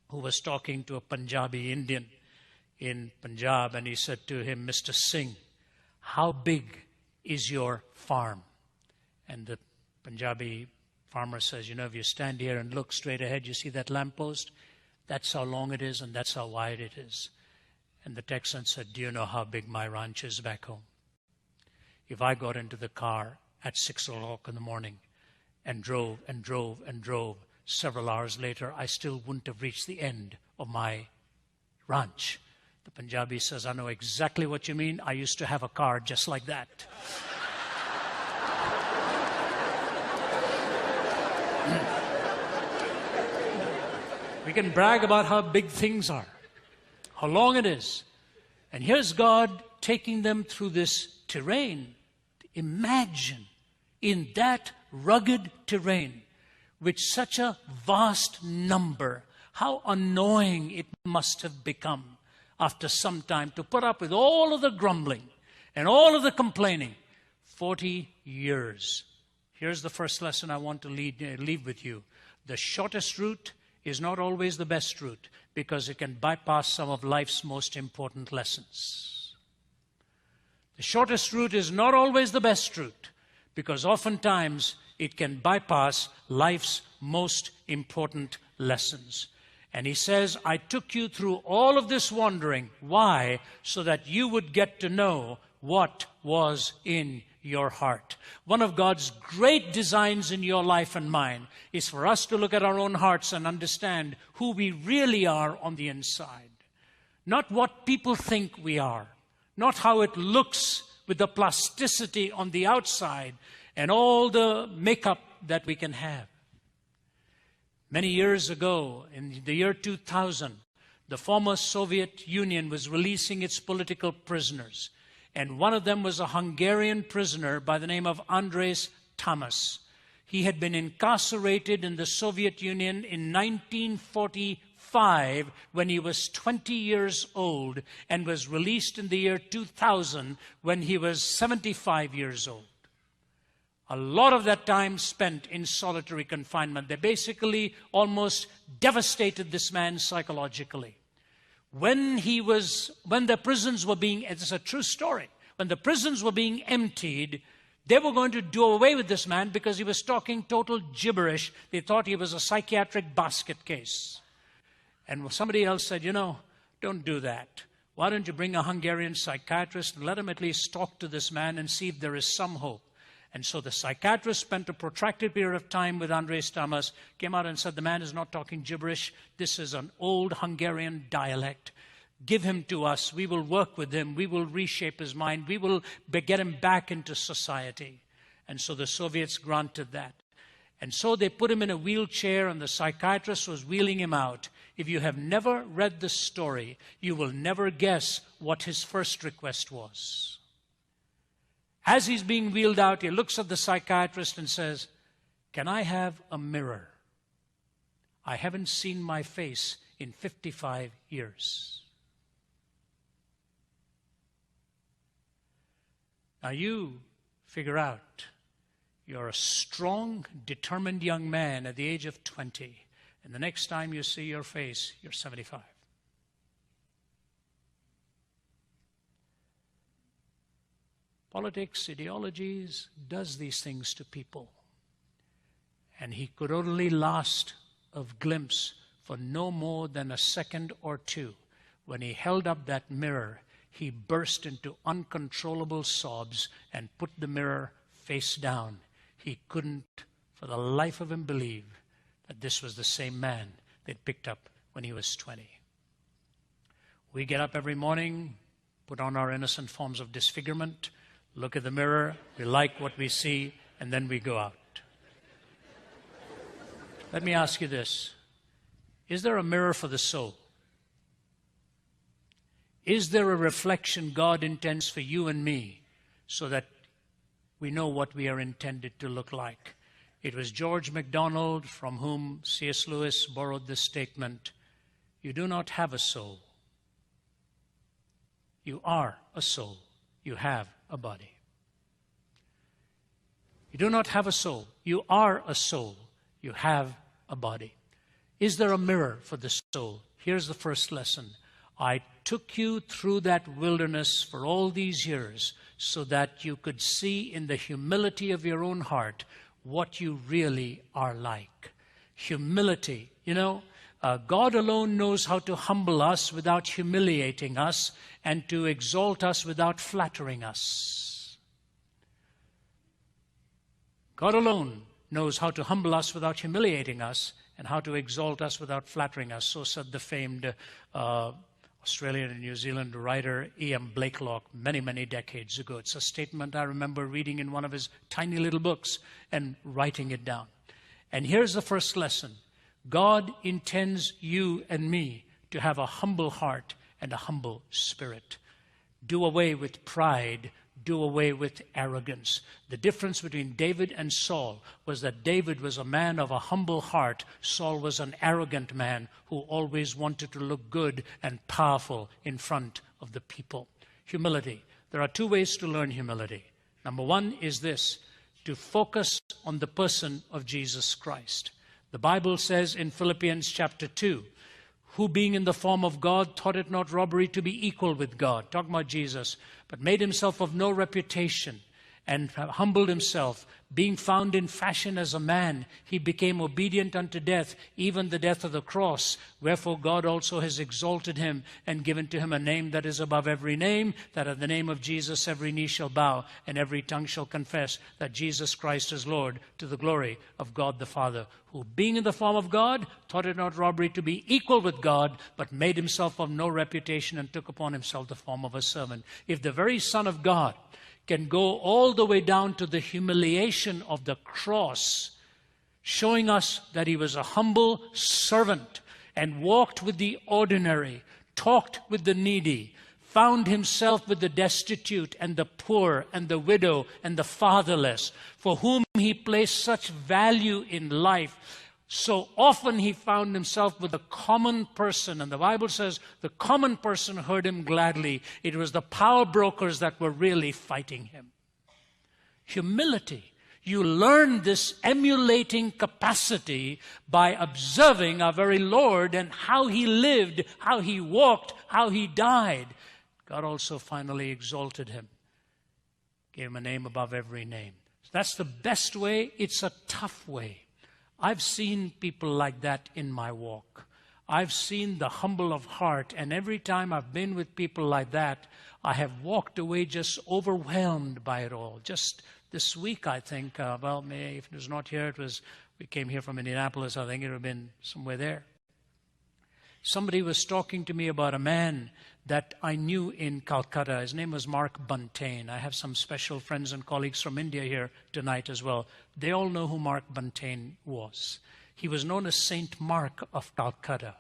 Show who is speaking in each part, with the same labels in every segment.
Speaker 1: who was talking to a Punjabi Indian in Punjab, and he said to him, "Mr. Singh, how big is your farm?" And the Punjabi farmer says, "If you stand here and look straight ahead, you see that lamppost? That's how long it is and that's how wide it is." And the Texan said, "Do you know how big my ranch is back home? If I got into the car at 6 o'clock in the morning and drove and drove and drove, several hours later, I still wouldn't have reached the end of my ranch." The Punjabi says, "I know exactly what you mean. I used to have a car just like that." We can brag about how big things are, how long it is. And here's God taking them through this terrain. Imagine in that rugged terrain, with such a vast number, how annoying it must have become after some time to put up with all of the grumbling and all of the complaining. 40 years. Here's the first lesson I want to leave with you. The shortest route is not always the best route, because it can bypass some of life's most important lessons. The shortest route is not always the best route, because oftentimes it can bypass life's most important lessons. And he says, "I took you through all of this wandering." Why? So that you would get to know what was in your heart. One of God's great designs in your life and mine is for us to look at our own hearts and understand who we really are on the inside. Not what people think we are. Not how it looks with the plasticity on the outside and all the makeup that we can have. Many years ago, in the year 2000, the former Soviet Union was releasing its political prisoners. And one of them was a Hungarian prisoner by the name of Andrés Tamas. He had been incarcerated in the Soviet Union in 1945 when he was 20 years old, and was released in the year 2000 when he was 75 years old. A lot of that time spent in solitary confinement. They basically almost devastated this man psychologically. When the prisons were being, it's a true story, when the prisons were being emptied, they were going to do away with this man because he was talking total gibberish. They thought he was a psychiatric basket case. And somebody else said, "Don't do that. Why don't you bring a Hungarian psychiatrist and let him at least talk to this man and see if there is some hope?" And so the psychiatrist spent a protracted period of time with Andrés Tamas, came out and said, "The man is not talking gibberish. This is an old Hungarian dialect. Give him to us. We will work with him. We will reshape his mind. We will get him back into society." And so the Soviets granted that. And so they put him in a wheelchair, and the psychiatrist was wheeling him out. If you have never read the story, you will never guess what his first request was. As he's being wheeled out, he looks at the psychiatrist and says, "Can I have a mirror? I haven't seen my face in 55 years. Now you figure out you're a strong, determined young man at the age of 20, and the next time you see your face, you're 75. Politics, ideologies, does these things to people. And he could only last a glimpse for no more than a second or two. When he held up that mirror, he burst into uncontrollable sobs and put the mirror face down. He couldn't, for the life of him, believe that this was the same man they'd picked up when he was 20. We get up every morning, put on our innocent forms of disfigurement, look at the mirror, we like what we see, and then we go out. Let me ask you this. Is there a mirror for the soul? Is there a reflection God intends for you and me so that we know what we are intended to look like? It was George MacDonald from whom C.S. Lewis borrowed this statement, "You do not have a soul. You are a soul. You have a body." You do not have a soul. You are a soul. You have a body. Is there a mirror for the soul? Here's the first lesson. I took you through that wilderness for all these years so that you could see in the humility of your own heart what you really are like. Humility. You know, God alone knows how to humble us without humiliating us and to exalt us without flattering us. God alone knows how to humble us without humiliating us and how to exalt us without flattering us. So said the famed Australian and New Zealand writer E.M. Blakelock many, many decades ago. It's a statement I remember reading in one of his tiny little books and writing it down. And here's the first lesson. God intends you and me to have a humble heart and a humble spirit. Do away with pride. Do away with arrogance. The difference between David and Saul was that David was a man of a humble heart. Saul was an arrogant man who always wanted to look good and powerful in front of the people. Humility. There are two ways to learn humility. Number one is this, to focus on the person of Jesus Christ. The Bible says in Philippians chapter 2, who being in the form of God thought it not robbery to be equal with God, talking about Jesus, but made himself of no reputation and humbled himself, being found in fashion as a man, he became obedient unto death, even the death of the cross. Wherefore God also has exalted him and given to him a name that is above every name, that at the name of Jesus every knee shall bow and every tongue shall confess that Jesus Christ is Lord, to the glory of God the Father, who being in the form of God thought it not robbery to be equal with God, but made himself of no reputation and took upon himself the form of a servant. If the very Son of God can go all the way down to the humiliation of the cross, showing us that he was a humble servant and walked with the ordinary, talked with the needy, found himself with the destitute and the poor and the widow and the fatherless, for whom he placed such value in life. So often he found himself with a common person, and the Bible says the common person heard him gladly. It was the power brokers that were really fighting him. Humility. You learn this emulating capacity by observing our very Lord and how he lived, how he walked, how he died. God also finally exalted him, gave him a name above every name. That's the best way. It's a tough way. I've seen people like that in my walk. I've seen the humble of heart, and every time I've been with people like that, I have walked away just overwhelmed by it all. Just this week, I think, if it was not here, we came here from Indianapolis, I think it would have been somewhere there. Somebody was talking to me about a man that I knew in Calcutta. His name was Mark Buntain. I have some special friends and colleagues from India here tonight as well. They all know who Mark Buntain was. He was known as Saint Mark of Calcutta.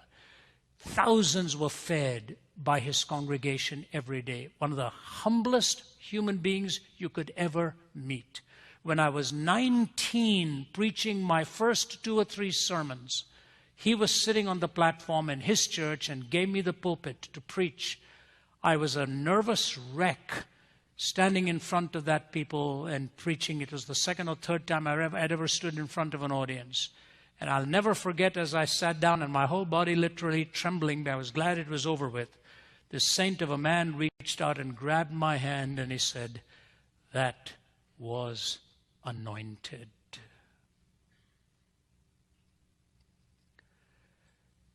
Speaker 1: Thousands were fed by his congregation every day. One of the humblest human beings you could ever meet. When I was 19, preaching my first 2 or 3 sermons, he was sitting on the platform in his church and gave me the pulpit to preach. I was a nervous wreck standing in front of that people and preaching. It was the second or third time I'd ever stood in front of an audience. And I'll never forget, as I sat down and my whole body literally trembling, but I was glad it was over with, this saint of a man reached out and grabbed my hand and he said, "That was anointed."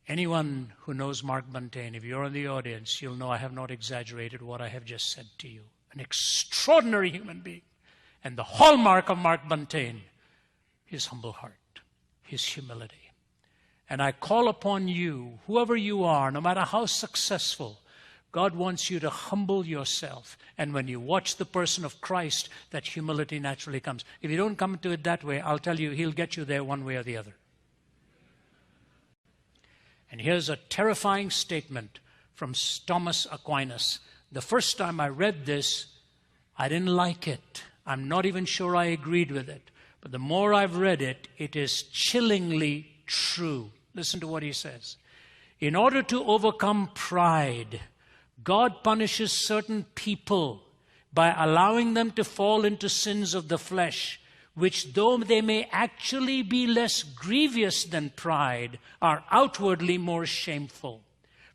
Speaker 1: Anyone who knows Mark Buntain, if you're in the audience, you'll know I have not exaggerated what I have just said to you. An extraordinary human being. And the hallmark of Mark Buntain, his humble heart, his humility. And I call upon you, whoever you are, no matter how successful, God wants you to humble yourself. And when you watch the person of Christ, that humility naturally comes. If you don't come to it that way, I'll tell you, he'll get you there one way or the other. And here's a terrifying statement from Thomas Aquinas. The first time I read this, I didn't like it. I'm not even sure I agreed with it. But the more I've read it, it is chillingly true. Listen to what he says. In order to overcome pride, God punishes certain people by allowing them to fall into sins of the flesh, which though they may actually be less grievous than pride, are outwardly more shameful.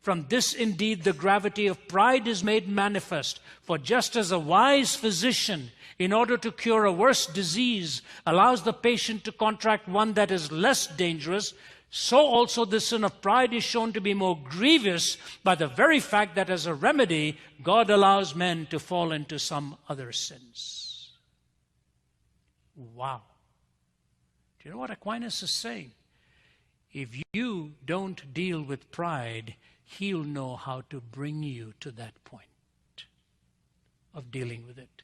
Speaker 1: From this indeed the gravity of pride is made manifest. For just as a wise physician, in order to cure a worse disease, allows the patient to contract one that is less dangerous, so also the sin of pride is shown to be more grievous by the very fact that as a remedy, God allows men to fall into some other sins. Wow. Do you know what Aquinas is saying? If you don't deal with pride, He'll know how to bring you to that point of dealing with it.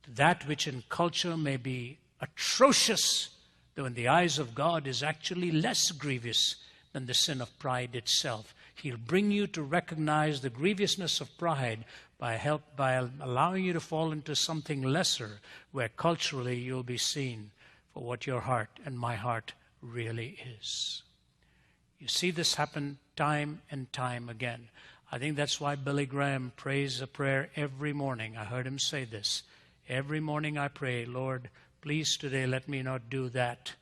Speaker 1: That which in culture may be atrocious, though in the eyes of God is actually less grievous than the sin of pride itself. He'll bring you to recognize the grievousness of pride by allowing you to fall into something lesser, where culturally you'll be seen for what your heart and my heart really is. You see this happen time and time again. I think that's why Billy Graham prays a prayer every morning. I heard him say this. Every morning I pray, Lord, please today let me not do that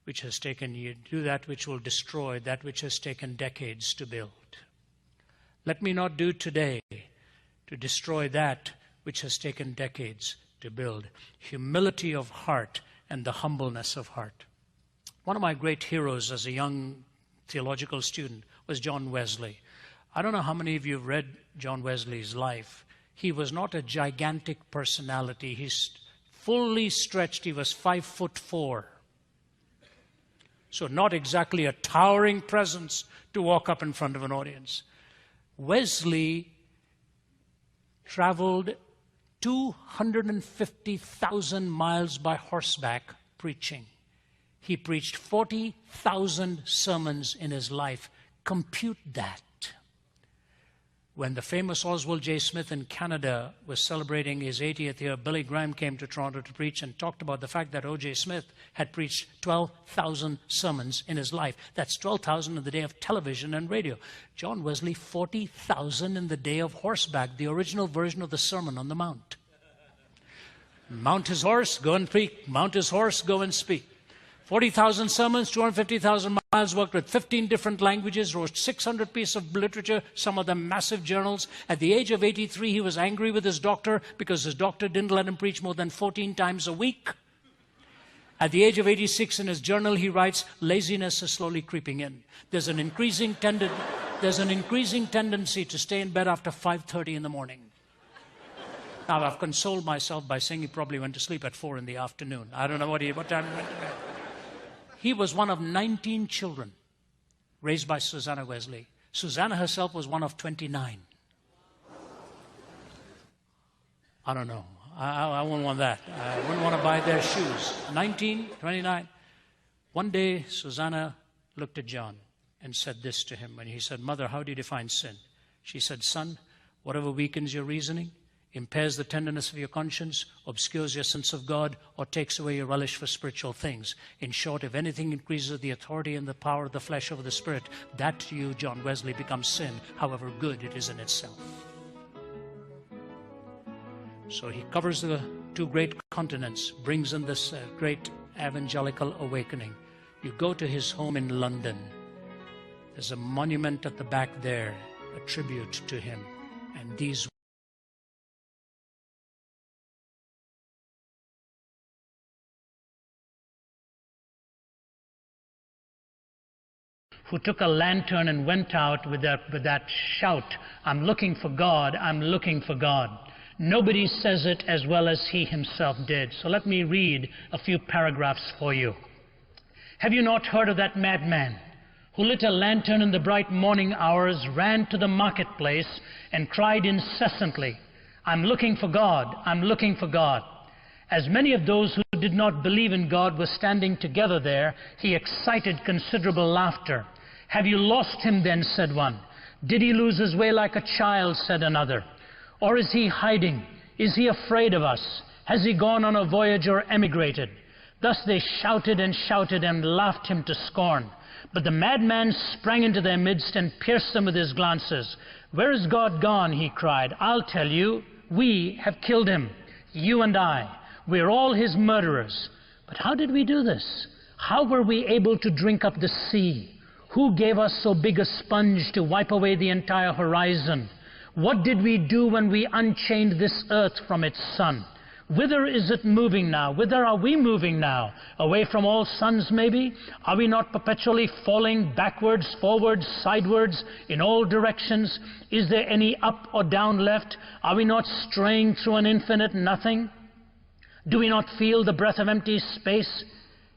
Speaker 1: which has taken you, do that which will destroy, that which has taken decades to build. Let me not do today to destroy that which has taken decades to build. Humility of heart and the humbleness of heart. One of my great heroes as a young theological student was John Wesley. I don't know how many of you have read John Wesley's life. He was not a gigantic personality. He's fully stretched. He was 5'4". So not exactly a towering presence to walk up in front of an audience. Wesley traveled 250,000 miles by horseback preaching. He preached 40,000 sermons in his life. Compute that. When the famous Oswald J. Smith in Canada was celebrating his 80th year, Billy Graham came to Toronto to preach and talked about the fact that O.J. Smith had preached 12,000 sermons in his life. That's 12,000 in the day of television and radio. John Wesley, 40,000 in the day of horseback, the original version of the Sermon on the Mount. Mount his horse, go and speak. Mount his horse, go and speak. 40,000 sermons, 250,000 miles, worked with 15 different languages, wrote 600 pieces of literature, some of them massive journals. At the age of 83, he was angry with his doctor because his doctor didn't let him preach more than 14 times a week. At the age of 86, in his journal, he writes, laziness is slowly creeping in. There's an increasing tendency to stay in bed after 5:30 in the morning. Now, I've consoled myself by saying he probably went to sleep at 4 in the afternoon. I don't know what time he went to bed. He was one of 19 children raised by Susanna Wesley. Susanna herself was one of 29. I don't know. I wouldn't want that. I wouldn't want to buy their shoes. 19, 29. One day, Susanna looked at John and said this to him. When he said, Mother, how do you define sin? She said, Son, whatever weakens your reasoning, impairs the tenderness of your conscience, obscures your sense of God, or takes away your relish for spiritual things. In short, if anything increases the authority and the power of the flesh over the spirit, that to you, John Wesley, becomes sin, however good it is in itself. So he covers the two great continents, brings in this great evangelical awakening. You go to his home in London. There's a monument at the back there, a tribute to him. And these who took a lantern and went out with that shout, I'm looking for God, I'm looking for God. Nobody says it as well as he himself did. So let me read a few paragraphs for you. Have you not heard of that madman who lit a lantern in the bright morning hours, ran to the marketplace, and cried incessantly, I'm looking for God, I'm looking for God. As many of those who did not believe in God were standing together there, he excited considerable laughter. Have you lost him then, said one. Did he lose his way like a child, said another. Or is he hiding? Is he afraid of us? Has he gone on a voyage or emigrated? Thus they shouted and laughed him to scorn. But the madman sprang into their midst and pierced them with his glances. Where is God gone? He cried. I'll tell you, we have killed him, you and I. We're all his murderers. But how did we do this? How were we able to drink up the sea? Who gave us so big a sponge to wipe away the entire horizon? What did we do when we unchained this earth from its sun? Whither is it moving now? Whither are we moving now? Away from all suns, maybe? Are we not perpetually falling backwards, forwards, sidewards, in all directions? Is there any up or down left? Are we not straying through an infinite nothing? Do we not feel the breath of empty space?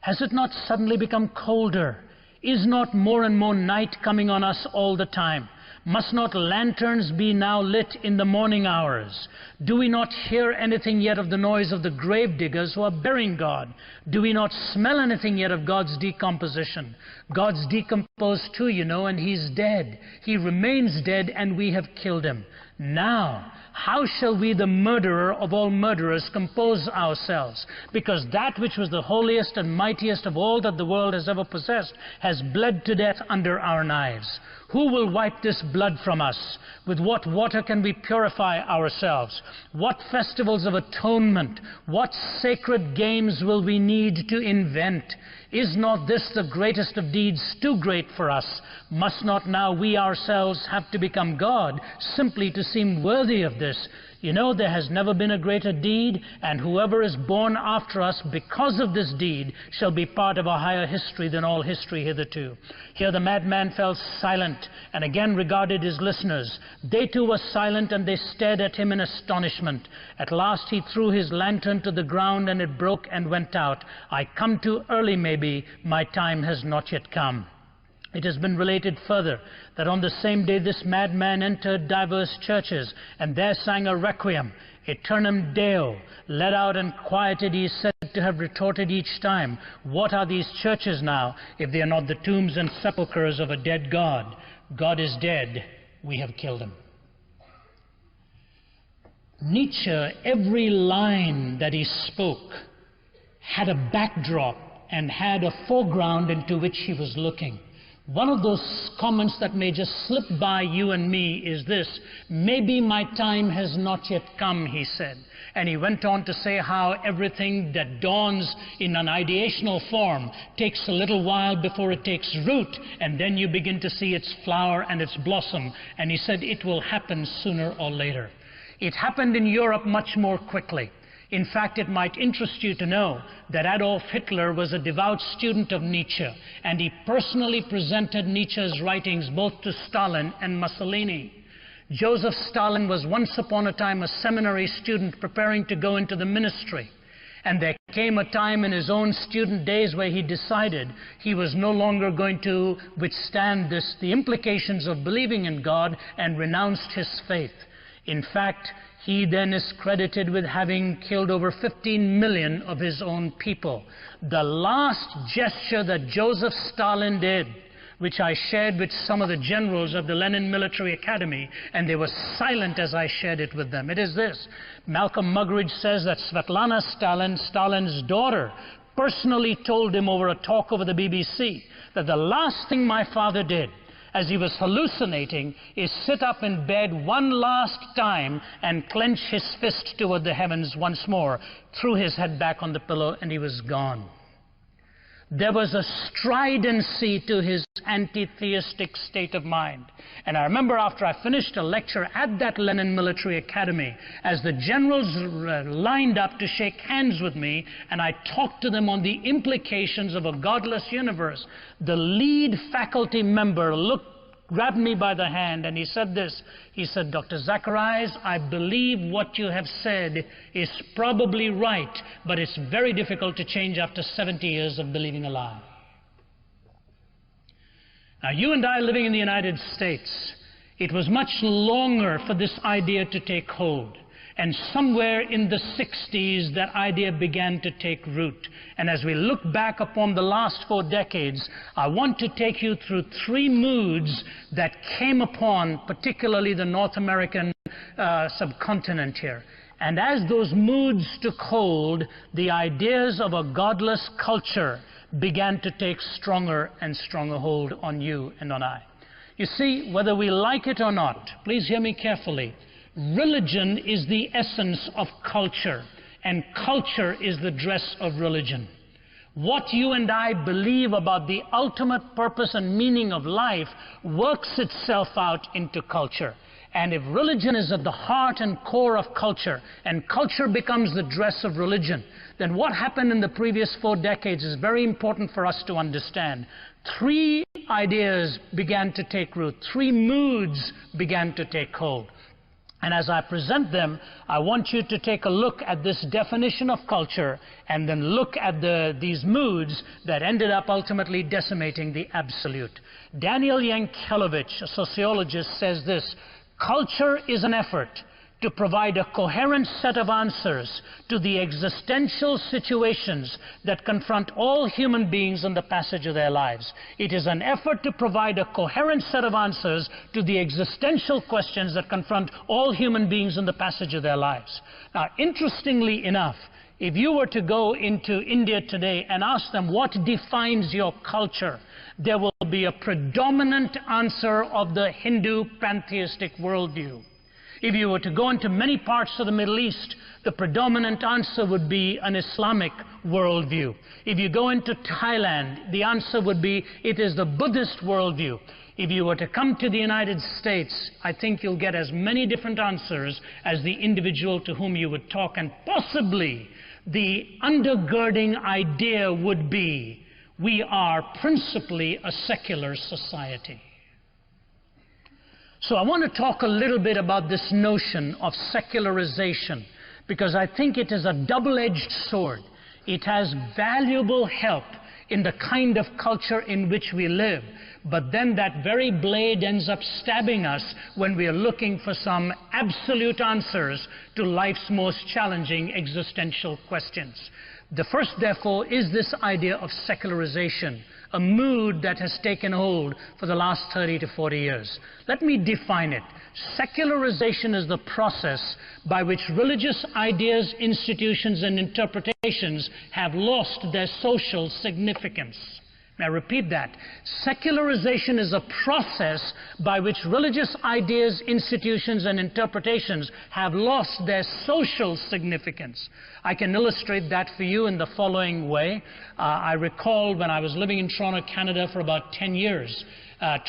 Speaker 1: Has it not suddenly become colder? Is not more and more night coming on us all the time? Must not lanterns be now lit in the morning hours? Do we not hear anything yet of the noise of the grave diggers who are burying God? Do we not smell anything yet of God's decomposition? God's decomposed too, you know, and He's dead. He remains dead, and we have killed Him. Now, how shall we, the murderer of all murderers, compose ourselves? Because that which was the holiest and mightiest of all that the world has ever possessed has bled to death under our knives. Who will wipe this blood from us? With what water can we purify ourselves? What festivals of atonement? What sacred games will we need to invent? Is not this the greatest of deeds, too great for us? Must not now we ourselves have to become God, simply to seem worthy of this? You know, there has never been a greater deed, and whoever is born after us because of this deed shall be part of a higher history than all history hitherto. Here the madman fell silent, and again regarded his listeners. They too were silent, and they stared at him in astonishment. At last he threw his lantern to the ground, and it broke and went out. I come too early, maybe. My time has not yet come. It has been related further that on the same day this madman entered divers churches, and there sang a requiem, Aeternam Deo. Led out and quieted, he is said to have retorted each time, what are these churches now, if they are not the tombs and sepulchres of a dead God? God is dead, we have killed him. Nietzsche, every line that he spoke had a backdrop and had a foreground into which he was looking. One of those comments that may just slip by you and me is this: maybe my time has not yet come, he said. And he went on to say how everything that dawns in an ideational form takes a little while before it takes root, and then you begin to see its flower and its blossom. And he said it will happen sooner or later. It happened in Europe much more quickly. In fact, it might interest you to know that Adolf Hitler was a devout student of Nietzsche, and he personally presented Nietzsche's writings both to Stalin and Mussolini. Joseph Stalin was once upon a time a seminary student preparing to go into the ministry. And there came a time in his own student days where he decided he was no longer going to withstand the implications of believing in God, and renounced his faith. In fact, he then is credited with having killed over 15 million of his own people. The last gesture that Joseph Stalin did, which I shared with some of the generals of the Lenin Military Academy, and they were silent as I shared it with them. It is this: Malcolm Muggeridge says that Svetlana Stalin, Stalin's daughter, personally told him over a talk over the BBC that the last thing my father did as he was hallucinating is sit up in bed one last time and clench his fist toward the heavens once more, threw his head back on the pillow, and he was gone. There was a stridency to his anti-theistic state of mind. And I remember after I finished a lecture at that Lenin Military Academy, as the generals lined up to shake hands with me, and I talked to them on the implications of a godless universe, the lead faculty member grabbed me by the hand, and he said this. He said, Dr. Zacharias, I believe what you have said is probably right, but it's very difficult to change after 70 years of believing a lie. Now, you and I living in the United States, it was much longer for this idea to take hold. And somewhere in the 60s, that idea began to take root. And as we look back upon the last 4 decades, I want to take you through 3 moods that came upon particularly the North American subcontinent here. And as those moods took hold, the ideas of a godless culture began to take stronger and stronger hold on you and on I. You see, whether we like it or not, please hear me carefully, religion is the essence of culture, and culture is the dress of religion. What you and I believe about the ultimate purpose and meaning of life works itself out into culture. And if religion is at the heart and core of culture, and culture becomes the dress of religion, then what happened in the previous 4 decades is very important for us to understand. 3 ideas began to take root. 3 moods began to take hold. And as I present them, I want you to take a look at this definition of culture and then look at these moods that ended up ultimately decimating the absolute. Daniel Yankelevich, a sociologist, says this: culture is an effort to provide a coherent set of answers to the existential situations that confront all human beings in the passage of their lives. It is an effort to provide a coherent set of answers to the existential questions that confront all human beings in the passage of their lives. Now, interestingly enough, if you were to go into India today and ask them what defines your culture, there will be a predominant answer of the Hindu pantheistic worldview. If you were to go into many parts of the Middle East, the predominant answer would be an Islamic worldview. If you go into Thailand, the answer would be it is the Buddhist worldview. If you were to come to the United States, I think you'll get as many different answers as the individual to whom you would talk, and possibly the undergirding idea would be we are principally a secular society. So I want to talk a little bit about this notion of secularization, because I think it is a double-edged sword. It has valuable help in the kind of culture in which we live, but then that very blade ends up stabbing us when we are looking for some absolute answers to life's most challenging existential questions. The first, therefore, is this idea of secularization, a mood that has taken hold for the last 30 to 40 years. Let me define it. Secularization is the process by which religious ideas, institutions, and interpretations have lost their social significance. May I repeat that? Secularization is a process by which religious ideas, institutions, and interpretations have lost their social significance. I can illustrate that for you in the following way. I recall when I was living in Toronto, Canada for about 10 years.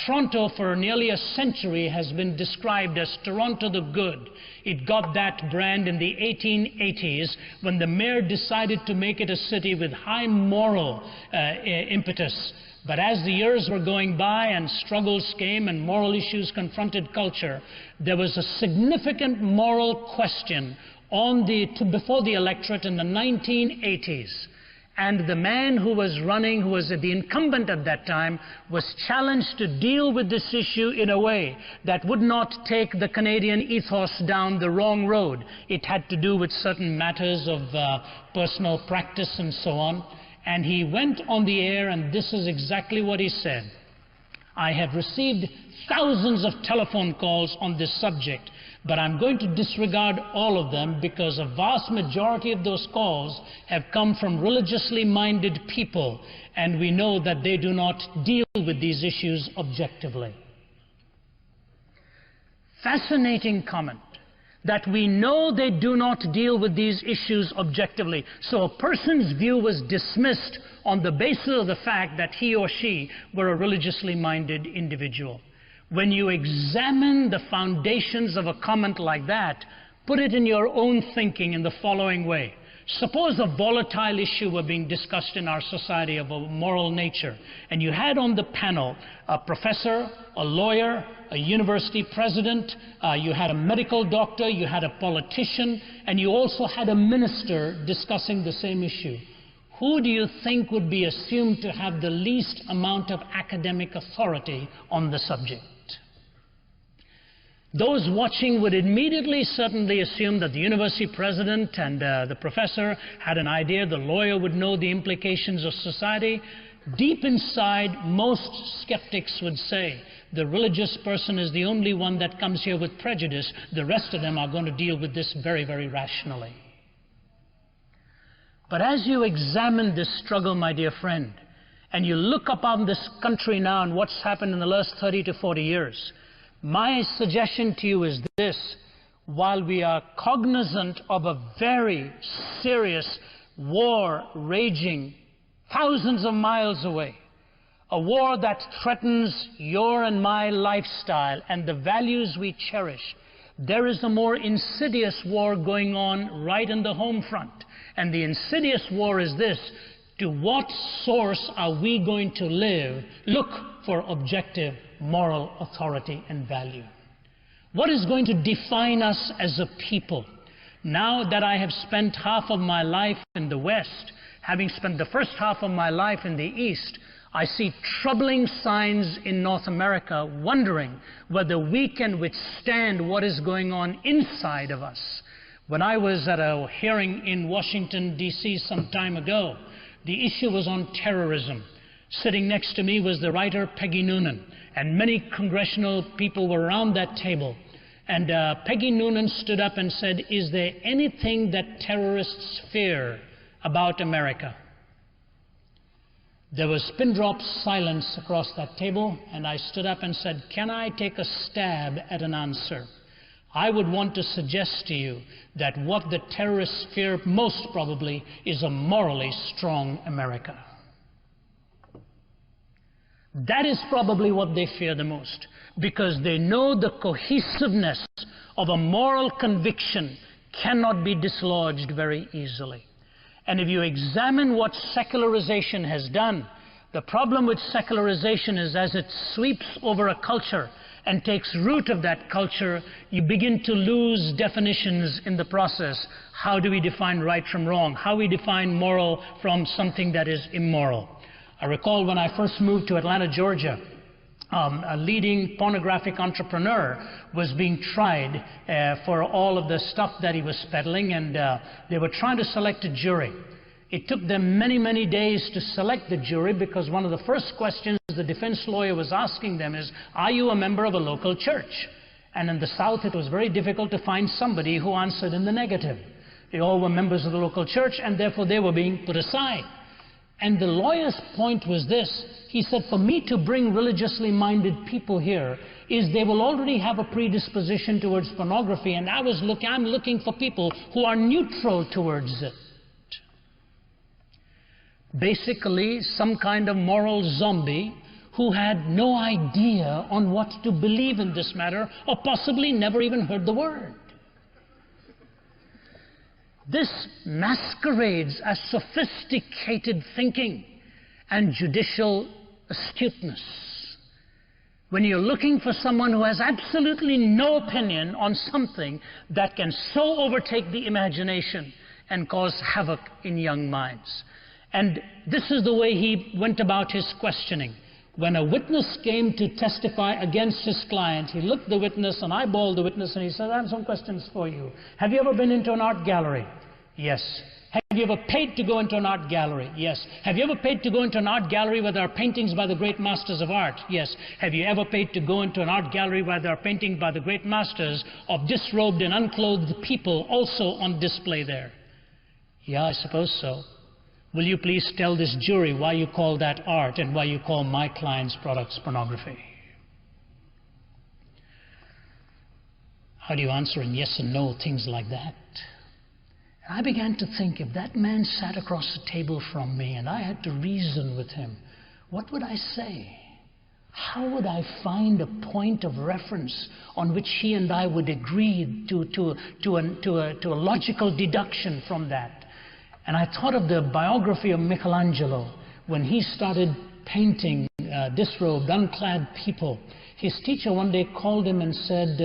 Speaker 1: Toronto for nearly a century has been described as Toronto the Good. It got that brand in the 1880s when the mayor decided to make it a city with high moral impetus. But as the years were going by and struggles came and moral issues confronted culture, there was a significant moral question before the electorate in the 1980s. And the man who was running, who was the incumbent at that time, was challenged to deal with this issue in a way that would not take the Canadian ethos down the wrong road. It had to do with certain matters of personal practice and so on. And he went on the air, and this is exactly what he said. I have received thousands of telephone calls on this subject, but I'm going to disregard all of them because a vast majority of those calls have come from religiously minded people, and we know that they do not deal with these issues objectively. Fascinating comment. That we know they do not deal with these issues objectively. So a person's view was dismissed on the basis of the fact that he or she were a religiously minded individual. When you examine the foundations of a comment like that, put it in your own thinking in the following way. Suppose a volatile issue were being discussed in our society of a moral nature, and you had on the panel a professor, a lawyer, a university president, you had a medical doctor, you had a politician, and you also had a minister discussing the same issue. Who do you think would be assumed to have the least amount of academic authority on the subject? Those watching would immediately certainly assume that the university president and the professor had an idea, the lawyer would know the implications of society. Deep inside, most skeptics would say the religious person is the only one that comes here with prejudice. The rest of them are going to deal with this very, very rationally. But as you examine this struggle, my dear friend, and you look upon this country now and what's happened in the last 30 to 40 years, my suggestion to you is this: while we are cognizant of a very serious war raging thousands of miles away, a war that threatens your and my lifestyle and the values we cherish. There is a more insidious war going on right in the home front. And the insidious war is this: to what source are we going to look for objective moral authority and value? What is going to define us as a people? Now that I have spent half of my life in the West, having spent the first half of my life in the East, I see troubling signs in North America, wondering whether we can withstand what is going on inside of us. When I was at a hearing in Washington, D.C. some time ago, the issue was on terrorism. Sitting next to me was the writer Peggy Noonan, and many congressional people were around that table. And Peggy Noonan stood up and said, "Is there anything that terrorists fear about America?" There was pin-drop silence across that table, and I stood up and said, "Can I take a stab at an answer?" I would want to suggest to you that what the terrorists fear most probably is a morally strong America. That is probably what they fear the most, because they know the cohesiveness of a moral conviction cannot be dislodged very easily. And if you examine what secularization has done, the problem with secularization is as it sweeps over a culture and takes root of that culture, you begin to lose definitions in the process. How do we define right from wrong? How we define moral from something that is immoral? I recall when I first moved to Atlanta, Georgia, a leading pornographic entrepreneur was being tried for all of the stuff that he was peddling, and they were trying to select a jury. It took them many, many days to select the jury, because one of the first questions the defense lawyer was asking them is, "Are you a member of a local church?" And in the South, it was very difficult to find somebody who answered in the negative. They all were members of the local church, and therefore they were being put aside. And the lawyer's point was this. He said, "For me to bring religiously minded people here is they will already have a predisposition towards pornography, and I'm looking for people who are neutral towards it." Basically, some kind of moral zombie who had no idea on what to believe in this matter, or possibly never even heard the word. This masquerades as sophisticated thinking and judicial astuteness. When you're looking for someone who has absolutely no opinion on something that can so overtake the imagination and cause havoc in young minds. And this is the way he went about his questioning. When a witness came to testify against his client, he looked the witness and eyeballed the witness, and he said, "I have some questions for you. Have you ever been into an art gallery?" "Yes." "Have you ever paid to go into an art gallery?" "Yes." "Have you ever paid to go into an art gallery where there are paintings by the great masters of art?" "Yes." "Have you ever paid to go into an art gallery where there are paintings by the great masters of disrobed and unclothed people also on display there?" "Yeah, I suppose so." "Will you please tell this jury why you call that art and why you call my client's products pornography?" How do you answer in yes and no things like that? And I began to think, if that man sat across the table from me and I had to reason with him, what would I say? How would I find a point of reference on which he and I would agree to a logical deduction from that? And I thought of the biography of Michelangelo. When he started painting disrobed, unclad people, his teacher one day called him and said,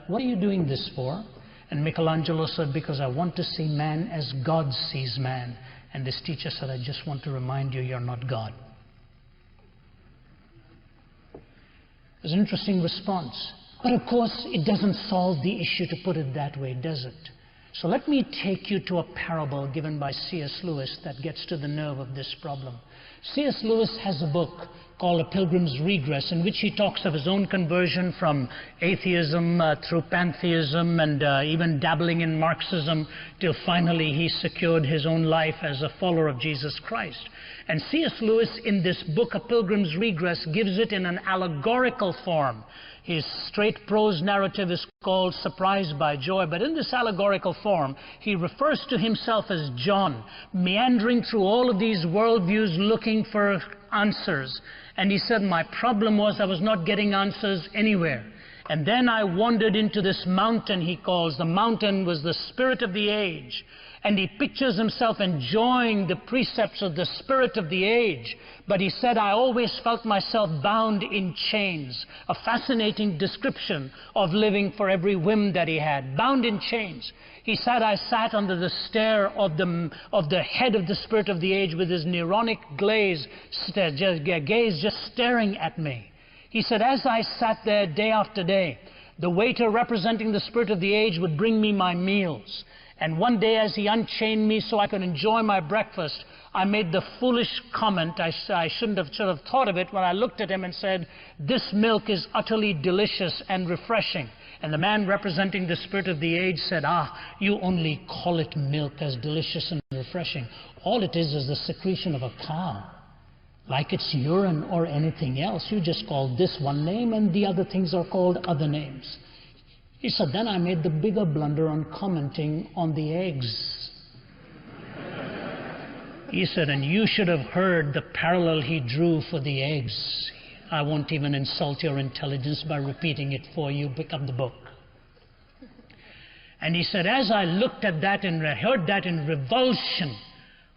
Speaker 1: "What are you doing this for?" And Michelangelo said, "Because I want to see man as God sees man." And his teacher said, "I just want to remind you, you're not God." It was an interesting response. But of course, it doesn't solve the issue to put it that way, does it? So let me take you to a parable given by C.S. Lewis that gets to the nerve of this problem. C.S. Lewis has a book called A Pilgrim's Regress, in which he talks of his own conversion from atheism through pantheism and even dabbling in Marxism, till finally he secured his own life as a follower of Jesus Christ. And C.S. Lewis, in this book, A Pilgrim's Regress, gives it in an allegorical form. His straight prose narrative is called Surprised by Joy, but in this allegorical form, he refers to himself as John, meandering through all of these worldviews looking for answers. And he said, my problem was I was not getting answers anywhere. And then I wandered into this mountain, he calls. The mountain was the spirit of the age. And he pictures himself enjoying the precepts of the spirit of the age. But he said, I always felt myself bound in chains. A fascinating description of living for every whim that he had. Bound in chains. He said, I sat under the stare of the head of the spirit of the age with his neuronic gaze just staring at me. He said, as I sat there day after day, the waiter representing the spirit of the age would bring me my meals. And one day, as he unchained me so I could enjoy my breakfast, I made the foolish comment, I should have thought of it, when I looked at him and said, this milk is utterly delicious and refreshing. And the man representing the spirit of the age said, you only call it milk as delicious and refreshing. All it is the secretion of a cow. Like it's urine or anything else. You just call this one name and the other things are called other names. He said, then I made the bigger blunder on commenting on the eggs. He said, and you should have heard the parallel he drew for the eggs. I won't even insult your intelligence by repeating it for you. Pick up the book. And he said, as I looked at that and heard that in revulsion,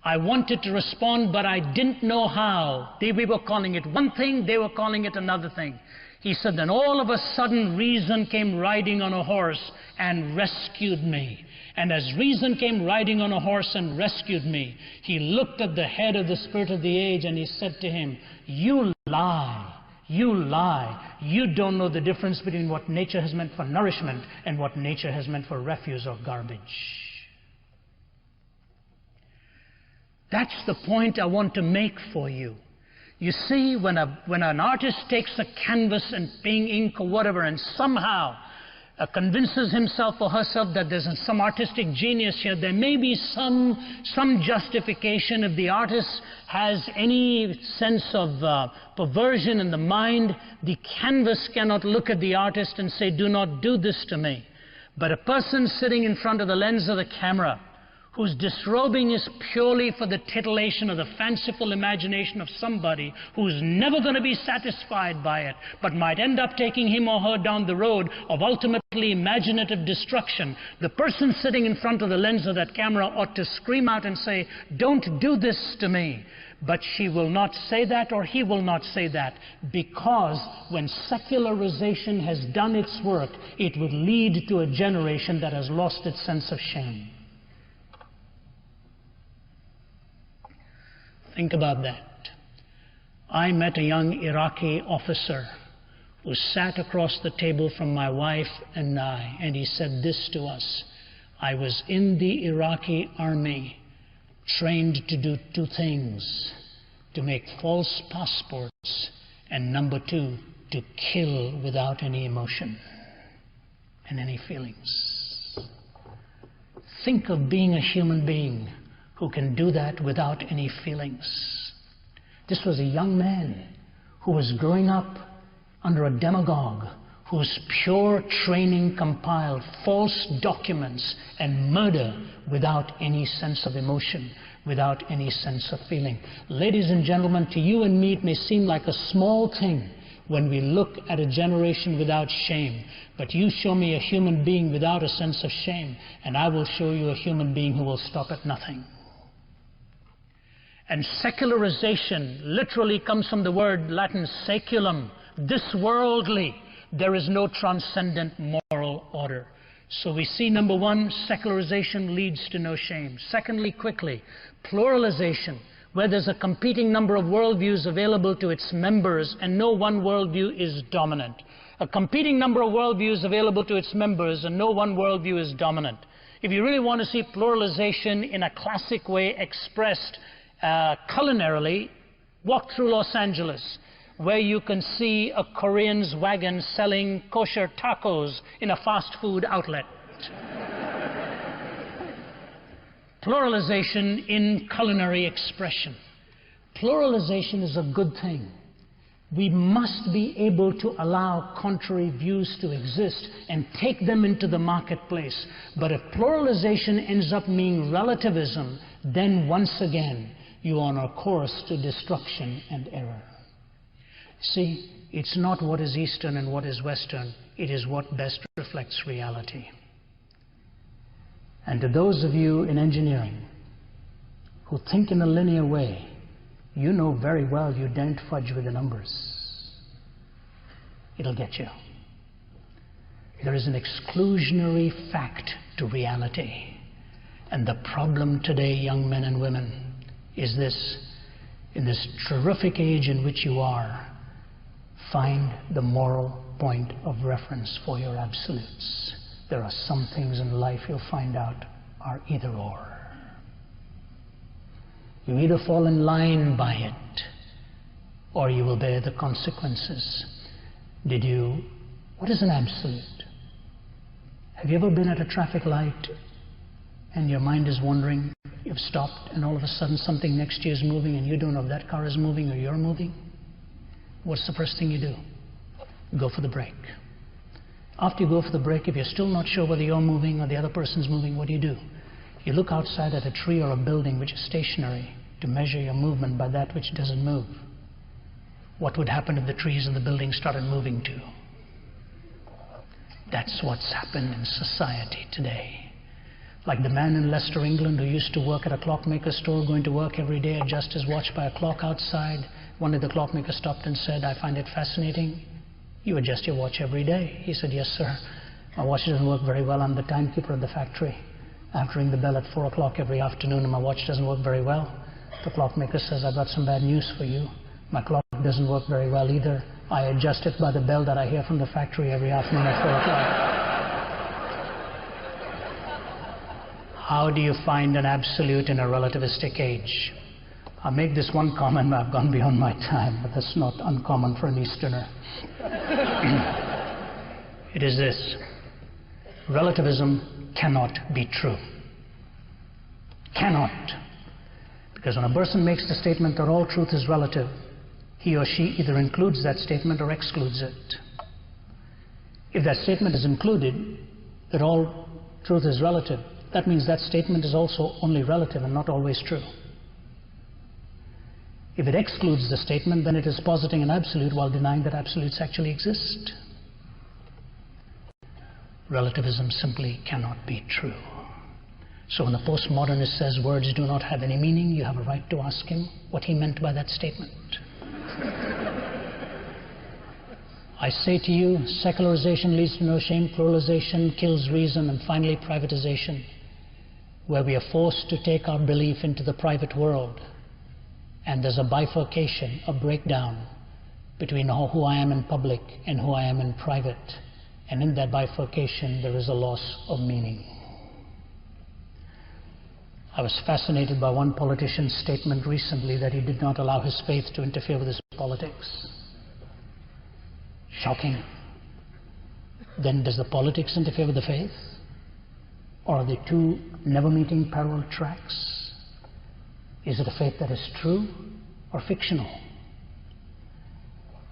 Speaker 1: I wanted to respond, but I didn't know how. We were calling it one thing, they were calling it another thing. He said, then all of a sudden reason came riding on a horse and rescued me. And as reason came riding on a horse and rescued me, he looked at the head of the spirit of the age and he said to him, you lie. You lie. You don't know the difference between what nature has meant for nourishment and what nature has meant for refuse or garbage. That's the point I want to make for you. You see, when an artist takes a canvas and paying ink or whatever and somehow convinces himself or herself that there's some artistic genius here, there may be some justification. If the artist has any sense of perversion in the mind, the canvas cannot look at the artist and say, do not do this to me. But a person sitting in front of the lens of the camera, whose disrobing is purely for the titillation of the fanciful imagination of somebody who's never going to be satisfied by it, but might end up taking him or her down the road of ultimately imaginative destruction. The person sitting in front of the lens of that camera ought to scream out and say, don't do this to me. But she will not say that, or he will not say that, because when secularization has done its work, it would lead to a generation that has lost its sense of shame. Think about that. I met a young Iraqi officer who sat across the table from my wife and I, and he said this to us: I was in the Iraqi army, trained to do two things: to make false passports, and number two, to kill without any emotion and any feelings. Think of being a human being who can do that without any feelings. This was a young man who was growing up under a demagogue whose pure training compiled false documents and murder without any sense of emotion, without any sense of feeling. Ladies and gentlemen, to you and me it may seem like a small thing when we look at a generation without shame. But you show me a human being without a sense of shame, and I will show you a human being who will stop at nothing. And secularization literally comes from the word Latin saeculum, this worldly. There is no transcendent moral order. So we see, number one, secularization leads to no shame. Secondly, quickly, pluralization, where there's a competing number of worldviews available to its members and no one worldview is dominant. A competing number of worldviews available to its members and no one worldview is dominant. If you really want to see pluralization in a classic way expressed culinarily, Walk through Los Angeles, where you can see a Korean's wagon selling kosher tacos in a fast food outlet. Pluralization in culinary expression. Pluralization is a good thing. We must be able to allow contrary views to exist and take them into the marketplace. But if pluralization ends up being relativism, then once again, you are on a course to destruction and error. See, it's not what is Eastern and what is Western. It is what best reflects reality. And to those of you in engineering who think in a linear way, you know very well you daren't fudge with the numbers. It'll get you. There is an exclusionary fact to reality. And the problem today, young men and women, is this: in this terrific age in which you are, find the moral point of reference for your absolutes. There are some things in life you'll find out are either or. You either fall in line by it, or you will bear the consequences. What is an absolute? Have you ever been at a traffic light and your mind is wandering? You've stopped and all of a sudden something next to you is moving and you don't know if that car is moving or you're moving? What's the first thing you do? Go for the brake. After you go for the brake, if you're still not sure whether you're moving or the other person's moving, what do? You look outside at a tree or a building which is stationary to measure your movement by that which doesn't move. What would happen if the trees and the buildings started moving too? That's what's happened in society today. Like the man in Leicester, England, who used to work at a clockmaker store, going to work every day, adjust his watch by a clock outside. One day the clockmaker stopped and said, "I find it fascinating. You adjust your watch every day." He said, "Yes, sir. My watch doesn't work very well. I'm the timekeeper at the factory. I have to ring the bell at 4 o'clock every afternoon and my watch doesn't work very well." The clockmaker says, "I've got some bad news for you. My clock doesn't work very well either. I adjust it by the bell that I hear from the factory every afternoon at 4 o'clock. How do you find an absolute in a relativistic age? I'll make this one comment. I've gone beyond my time, but that's not uncommon for an Easterner. It is this: relativism cannot be true. Cannot. Because when a person makes the statement that all truth is relative, he or she either includes that statement or excludes it. If that statement is included, that all truth is relative, that means that statement is also only relative and not always true. If it excludes the statement, then it is positing an absolute while denying that absolutes actually exist. Relativism simply cannot be true. So when the postmodernist says words do not have any meaning, you have a right to ask him what he meant by that statement. I say to you, secularization leads to no shame, pluralization kills reason, and finally privatization, where we are forced to take our belief into the private world. And there's a bifurcation, a breakdown between who I am in public and who I am in private. And in that bifurcation, there is a loss of meaning. I was fascinated by one politician's statement recently that he did not allow his faith to interfere with his politics. Shocking. Then does the politics interfere with the faith? Or are they two never-meeting parallel tracks? Is it a faith that is true or fictional?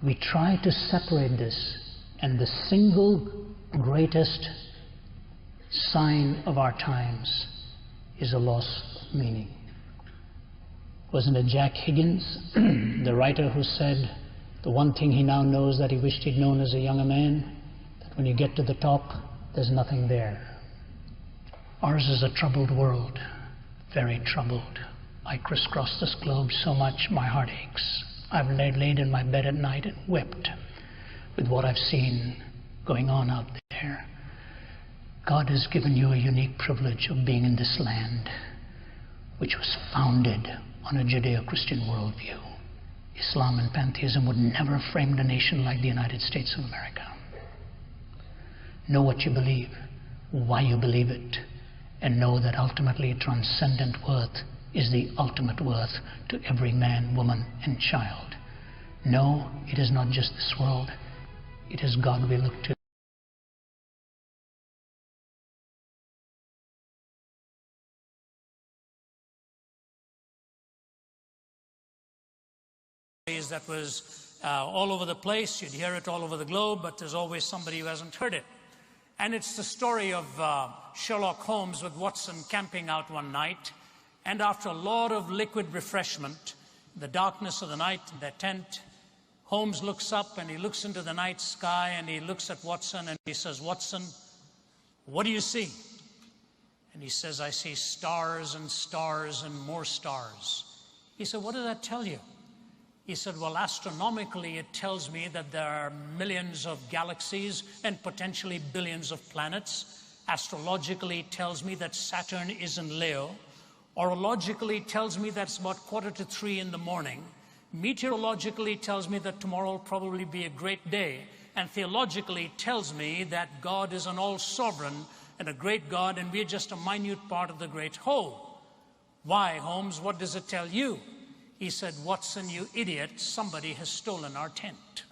Speaker 1: We try to separate this, and the single greatest sign of our times is a loss of meaning. Wasn't it Jack Higgins, the writer, who said the one thing he now knows that he wished he'd known as a younger man, that when you get to the top, there's nothing there. Ours is a troubled world, very troubled. I crisscross this globe so much my heart aches. I've laid in my bed at night and wept with what I've seen going on out there. God has given you a unique privilege of being in this land, which was founded on a Judeo-Christian worldview. Islam and pantheism would never have framed a nation like the United States of America. Know what you believe, why you believe it, and know that ultimately transcendent worth
Speaker 2: is the ultimate worth to every man, woman, and child. No, it is not just this world. It is God we look to.
Speaker 1: That was all over the place. You'd hear it all over the globe, but there's always somebody who hasn't heard it. And it's the story of Sherlock Holmes with Watson camping out one night. And after a lot of liquid refreshment, the darkness of the night in their tent, Holmes looks up and he looks into the night sky and he looks at Watson and he says, "Watson, what do you see?" And he says, "I see stars and stars and more stars." He said, "What does that tell you?" He said, "Well, astronomically, it tells me that there are millions of galaxies and potentially billions of planets. Astrologically, it tells me that Saturn is in Leo. Orologically, it tells me that it's about 2:45 in the morning. Meteorologically, it tells me that tomorrow will probably be a great day. And theologically, it tells me that God is an all-sovereign and a great God, and we're just a minute part of the great whole." "Why, Holmes, what does it tell you?" He said, "Watson, you idiot, somebody has stolen our tent."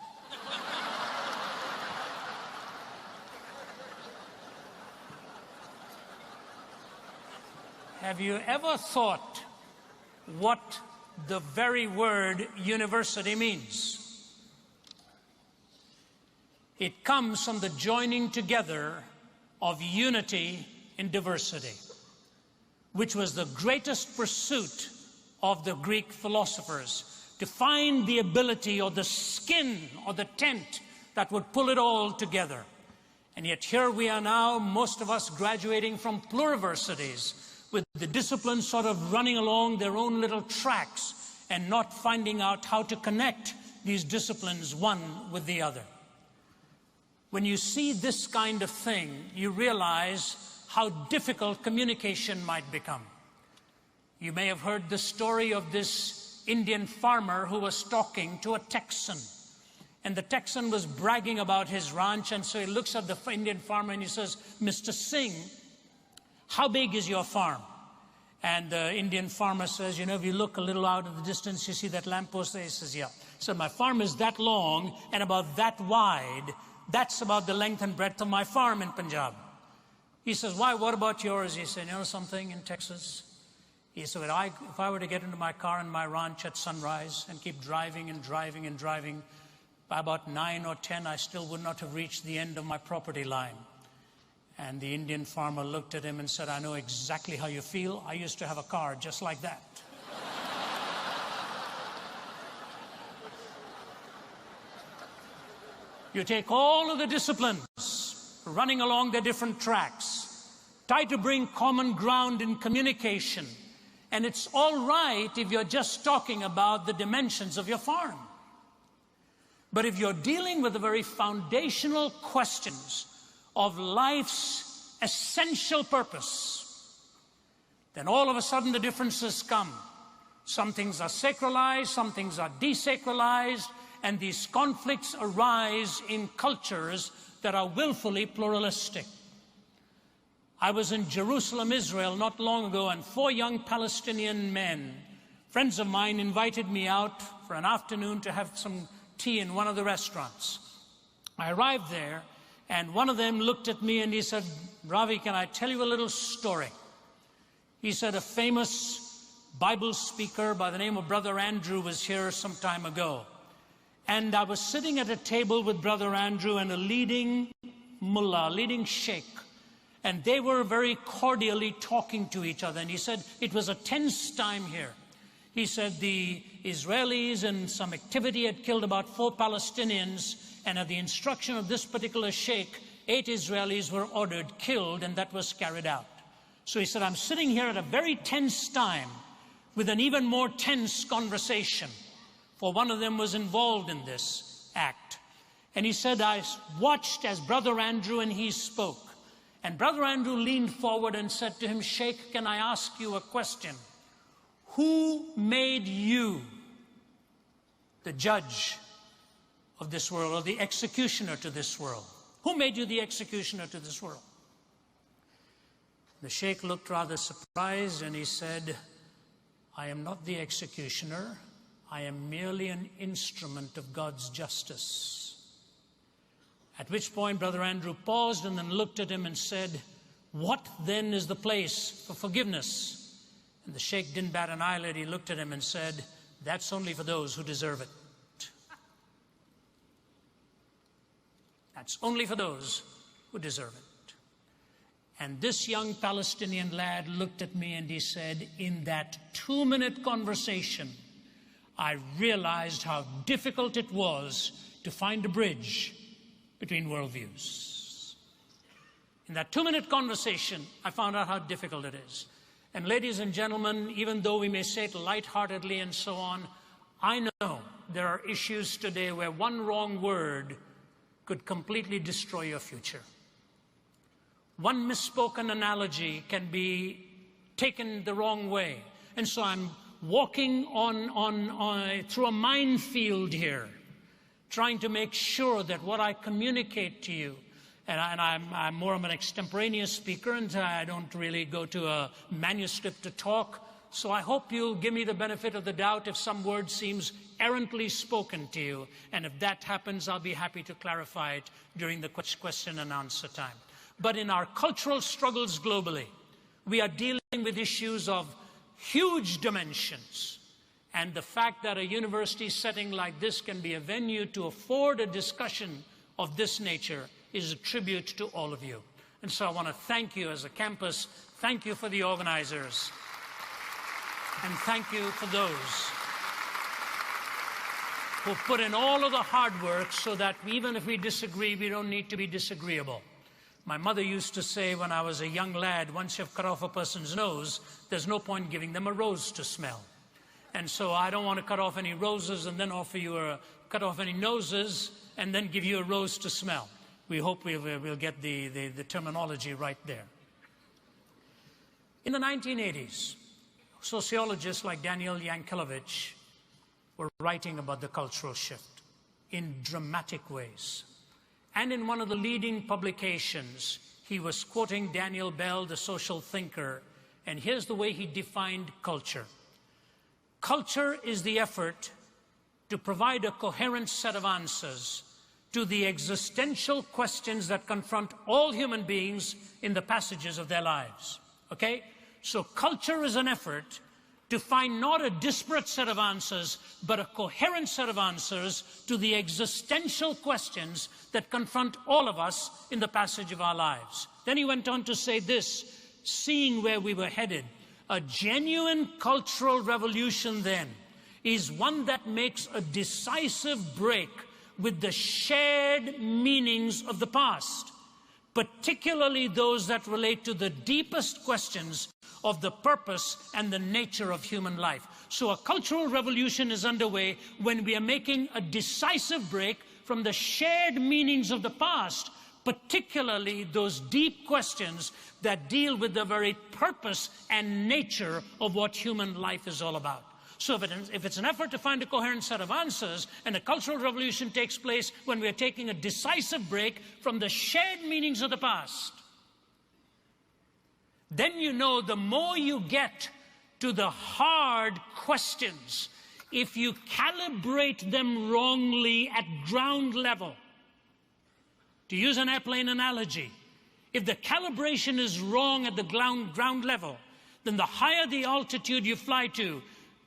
Speaker 1: Have you ever thought what the very word university means? It comes from the joining together of unity in diversity, which was the greatest pursuit of the Greek philosophers, to find the ability or the skin or the tent that would pull it all together. And yet here we are now, most of us graduating from pluriversities, with the disciplines sort of running along their own little tracks and not finding out how to connect these disciplines one with the other. When you see this kind of thing, you realize how difficult communication might become. You may have heard the story of this Indian farmer who was talking to a Texan. And the Texan was bragging about his ranch, and so he looks at the Indian farmer and he says, "Mr. Singh, how big is your farm?" And the Indian farmer says, "You know, if you look a little out of the distance, you see that lamppost there?" He says, "Yeah." So "My farm is that long and about that wide. That's about the length and breadth of my farm in Punjab." He says, "Why, what about yours?" He said, "You know something, in Texas?" He said, if I were to get into my car in my ranch at sunrise and keep driving and driving and driving, by about 9 or 10, I still would not have reached the end of my property line." And the Indian farmer looked at him and said, "I know exactly how you feel. I used to have a car just like that." You take all of the disciplines running along their different tracks, try to bring common ground in communication, and it's all right if you're just talking about the dimensions of your farm. But if you're dealing with the very foundational questions of life's essential purpose, then all of a sudden the differences come. Some things are sacralized, some things are desacralized, and these conflicts arise in cultures that are willfully pluralistic. I was in Jerusalem, Israel, not long ago, and 4 young Palestinian men, friends of mine, invited me out for an afternoon to have some tea in one of the restaurants. I arrived there, and one of them looked at me and he said, "Ravi, can I tell you a little story?" He said, "A famous Bible speaker by the name of Brother Andrew was here some time ago. And I was sitting at a table with Brother Andrew and a leading mullah, leading sheikh. And they were very cordially talking to each other. And he said, it was a tense time here. He said the Israelis in some activity had killed about 4 Palestinians. And at the instruction of this particular sheikh, 8 Israelis were ordered killed, and that was carried out. So he said, I'm sitting here at a very tense time with an even more tense conversation. For one of them was involved in this act. And he said, I watched as Brother Andrew and he spoke. And Brother Andrew leaned forward and said to him, Sheikh, can I ask you a question? Who made you the judge of this world, or the executioner to this world? Who made you the executioner to this world? The Sheikh looked rather surprised and he said, I am not the executioner. I am merely an instrument of God's justice. At which point Brother Andrew paused and then looked at him and said, what then is the place for forgiveness? And the sheikh didn't bat an eyelid. He looked at him and said, that's only for those who deserve it. That's only for those who deserve it. And this young Palestinian lad looked at me and he said, in that 2-minute conversation, I realized how difficult it was to find a bridge between worldviews. In that 2-minute conversation, I found out how difficult it is. And ladies and gentlemen, even though we may say it lightheartedly and so on, I know there are issues today where one wrong word could completely destroy your future. One misspoken analogy can be taken the wrong way. And so I'm walking through a minefield here, trying to make sure that what I communicate to you, and I'm more of an extemporaneous speaker, and I don't really go to a manuscript to talk, so I hope you'll give me the benefit of the doubt if some word seems errantly spoken to you, and if that happens, I'll be happy to clarify it during the question and answer time. But in our cultural struggles globally, we are dealing with issues of huge dimensions. And the fact that a university setting like this can be a venue to afford a discussion of this nature is a tribute to all of you. And so I want to thank you as a campus, thank you for the organizers, and thank you for those who put in all of the hard work so that even if we disagree, we don't need to be disagreeable. My mother used to say when I was a young lad, once you've cut off a person's nose, there's no point giving them a rose to smell. And so I don't want to cut off any roses and then offer you cut off any noses and then give you a rose to smell. We hope we'll get the terminology right there. In the 1980s, sociologists like Daniel Yankelevich were writing about the cultural shift in dramatic ways. And in one of the leading publications, he was quoting Daniel Bell, the social thinker, and here's the way he defined culture. Culture is the effort to provide a coherent set of answers to the existential questions that confront all human beings in the passages of their lives. Okay? So culture is an effort to find not a disparate set of answers, but a coherent set of answers to the existential questions that confront all of us in the passage of our lives. Then he went on to say this, seeing where we were headed, a genuine cultural revolution then is one that makes a decisive break with the shared meanings of the past, particularly those that relate to the deepest questions of the purpose and the nature of human life. So a cultural revolution is underway when we are making a decisive break from the shared meanings of the past, particularly those deep questions that deal with the very purpose and nature of what human life is all about. So if it's an effort to find a coherent set of answers, and a cultural revolution takes place when we are taking a decisive break from the shared meanings of the past, then you know the more you get to the hard questions, if you calibrate them wrongly at ground level, to use an airplane analogy, if the calibration is wrong at the ground level, then the higher the altitude you fly to,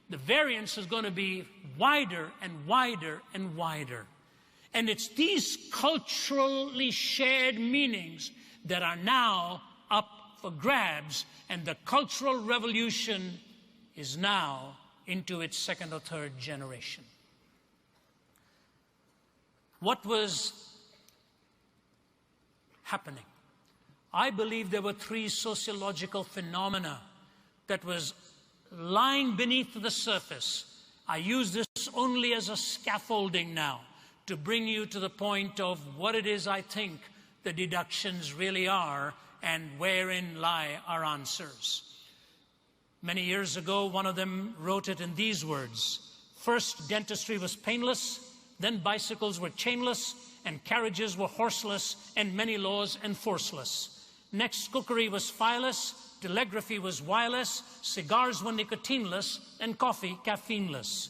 Speaker 1: the variance is going to be wider and wider and wider. And it's these culturally shared meanings that are now up for grabs, and the cultural revolution is now into its second or third generation. What was happening? I believe there were three sociological phenomena that was lying beneath the surface. I use this only as a scaffolding now to bring you to the point of what it is I think the deductions really are and wherein lie our answers. Many years ago, one of them wrote it in these words: first, dentistry was painless, then bicycles were chainless, and carriages were horseless, and many laws enforceless. Next, cookery was fireless, telegraphy was wireless, cigars were nicotineless, and coffee caffeineless.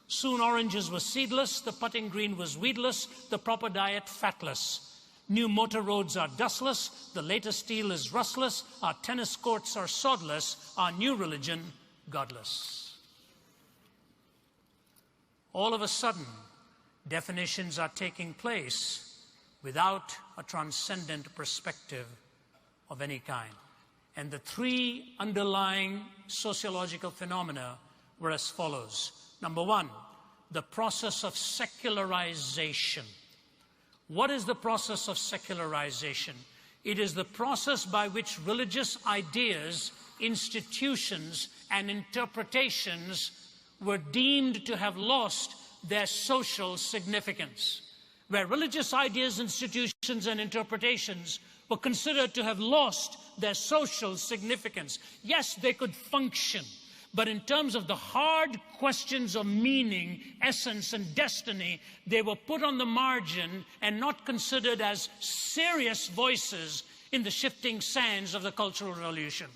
Speaker 1: Soon oranges were seedless, the putting green was weedless, the proper diet fatless. New motor roads are dustless, the latest steel is rustless, our tennis courts are sodless, our new religion godless. All of a sudden, definitions are taking place without a transcendent perspective of any kind. And the three underlying sociological phenomena were as follows. Number one, the process of secularization. What is the process of secularization? It is the process by which religious ideas, institutions, and interpretations were deemed to have lost their social significance. Where religious ideas, institutions, and interpretations were considered to have lost their social significance. Yes, they could function, but in terms of the hard questions of meaning, essence, and destiny, they were put on the margin and not considered as serious voices in the shifting sands of the Cultural Revolution.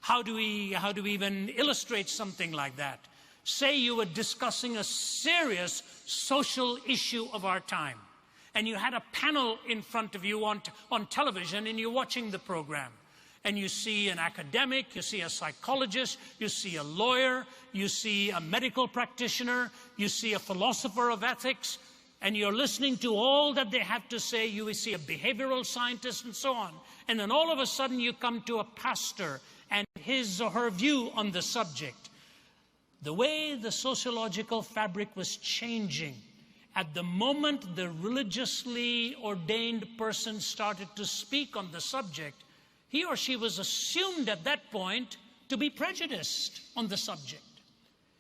Speaker 1: How do we even illustrate something like that? Say you were discussing a serious social issue of our time, and you had a panel in front of you on television, and you're watching the program. And you see an academic, you see a psychologist, you see a lawyer, you see a medical practitioner, you see a philosopher of ethics, and you're listening to all that they have to say. You will see a behavioral scientist and so on. And then all of a sudden you come to a pastor and his or her view on the subject. The way the sociological fabric was changing, at the moment the religiously ordained person started to speak on the subject, he or she was assumed at that point to be prejudiced on the subject,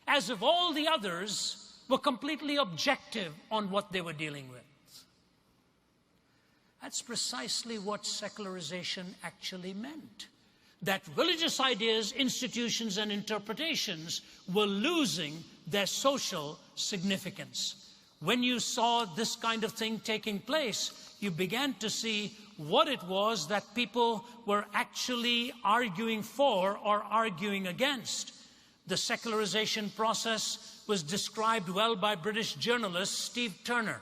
Speaker 1: as if all the others were completely objective on what they were dealing with. That's precisely what secularization actually meant. That religious ideas, institutions, and interpretations were losing their social significance. When you saw this kind of thing taking place, you began to see what it was that people were actually arguing for or arguing against. The secularization process was described well by British journalist Steve Turner.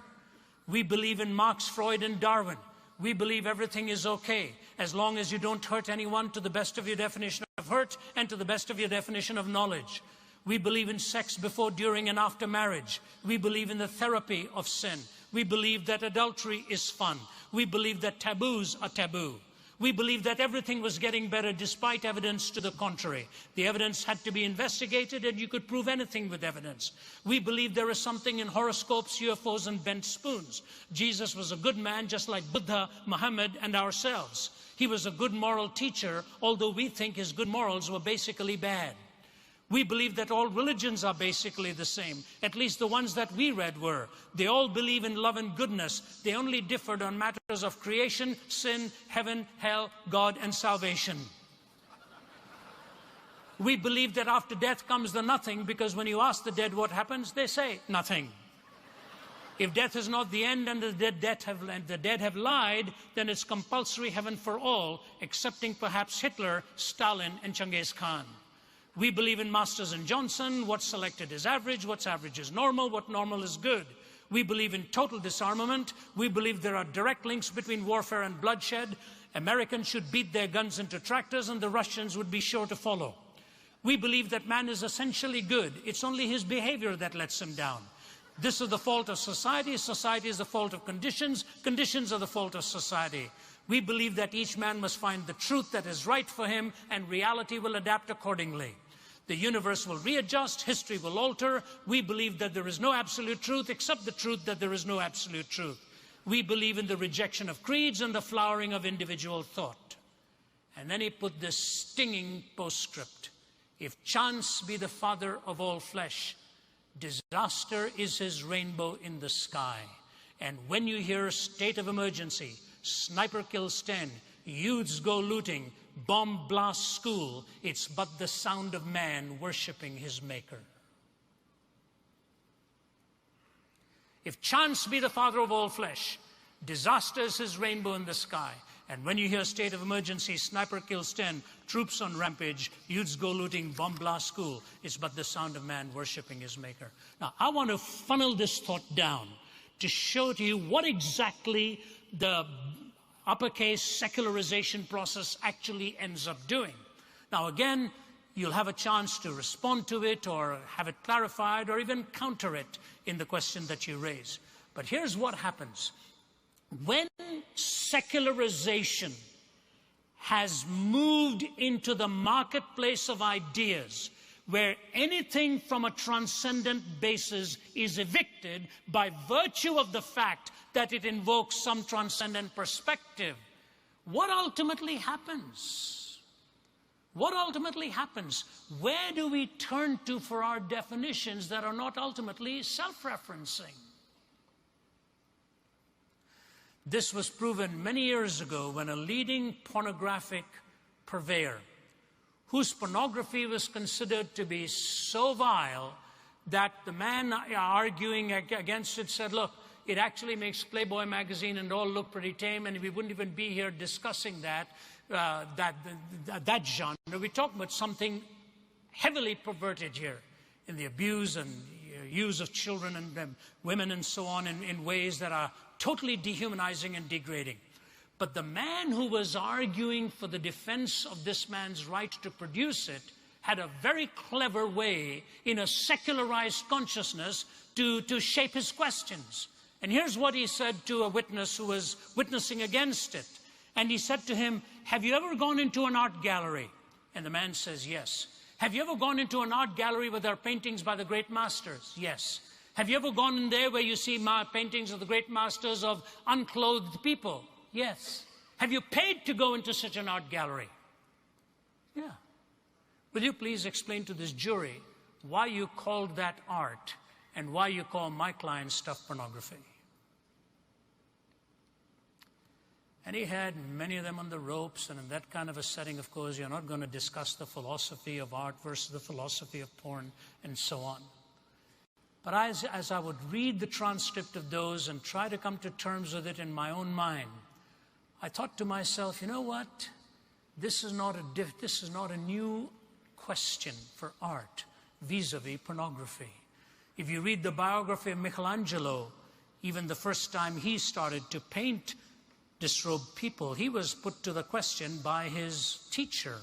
Speaker 1: We believe in Marx, Freud, and Darwin. We believe everything is okay as long as you don't hurt anyone to the best of your definition of hurt and to the best of your definition of knowledge. We believe in sex before, during, and after marriage. We believe in the therapy of sin. We believe that adultery is fun. We believe that taboos are taboo. We believe that everything was getting better despite evidence to the contrary. The evidence had to be investigated, and you could prove anything with evidence. We believe there is something in horoscopes, UFOs, and bent spoons. Jesus was a good man, just like Buddha, Muhammad, and ourselves. He was a good moral teacher, although we think his good morals were basically bad. We believe that all religions are basically the same. At least the ones that we read were. They all believe in love and goodness. They only differed on matters of creation, sin, heaven, hell, God, and salvation. We believe that after death comes the nothing, because when you ask the dead what happens, they say nothing. If death is not the end and the dead have lied, then it's compulsory heaven for all, excepting perhaps Hitler, Stalin, and Genghis Khan. We believe in Masters and Johnson. What's selected is average, what's average is normal, what normal is good. We believe in total disarmament. We believe there are direct links between warfare and bloodshed. Americans should beat their guns into tractors, and the Russians would be sure to follow. We believe that man is essentially good. It's only his behavior that lets him down. This is the fault of society. Society is the fault of conditions. Conditions are the fault of society. We believe that each man must find the truth that is right for him, and reality will adapt accordingly. The universe will readjust, history will alter. We believe that there is no absolute truth except the truth that there is no absolute truth. We believe in the rejection of creeds and the flowering of individual thought. And then he put this stinging postscript. If chance be the father of all flesh, disaster is his rainbow in the sky. And when you hear a state of emergency, sniper kills 10, youths go looting, bomb blasts school, it's but the sound of man worshiping his maker. If chance be the father of all flesh, disaster is his rainbow in the sky. And when you hear state of emergency, sniper kills 10, troops on rampage, youths go looting, bomb blast school, it's but the sound of man worshiping his maker. Now, I want to funnel this thought down to show to you what exactly the uppercase secularization process actually ends up doing. Now, again, you'll have a chance to respond to it or have it clarified or even counter it in the question that you raise. But here's what happens. When secularization has moved into the marketplace of ideas, where anything from a transcendent basis is evicted by virtue of the fact that it invokes some transcendent perspective, what ultimately happens? What ultimately happens? Where do we turn to for our definitions that are not ultimately self-referencing? This was proven many years ago when a leading pornographic purveyor, whose pornography was considered to be so vile that the man arguing against it said, look, it actually makes Playboy magazine and all look pretty tame, and we wouldn't even be here discussing that genre. We're talking about something heavily perverted here in the abuse and use of children and women and so on in ways that are totally dehumanizing and degrading. But the man who was arguing for the defense of this man's right to produce it had a very clever way in a secularized consciousness to shape his questions. And here's what he said to a witness who was witnessing against it. And he said to him, have you ever gone into an art gallery? And the man says, yes. Have you ever gone into an art gallery where there are paintings by the great masters? Yes. Have you ever gone in there where you see paintings of the great masters of unclothed people? Yes. Have you paid to go into such an art gallery? Yeah. Will you please explain to this jury why you called that art and why you call my client's stuff pornography? And he had many of them on the ropes, and in that kind of a setting, of course, you're not going to discuss the philosophy of art versus the philosophy of porn and so on. But as I would read the transcript of those and try to come to terms with it in my own mind, I thought to myself, you know what? This is not a new question for art vis-a-vis pornography. If you read the biography of Michelangelo, even the first time he started to paint disrobed people, he was put to the question by his teacher,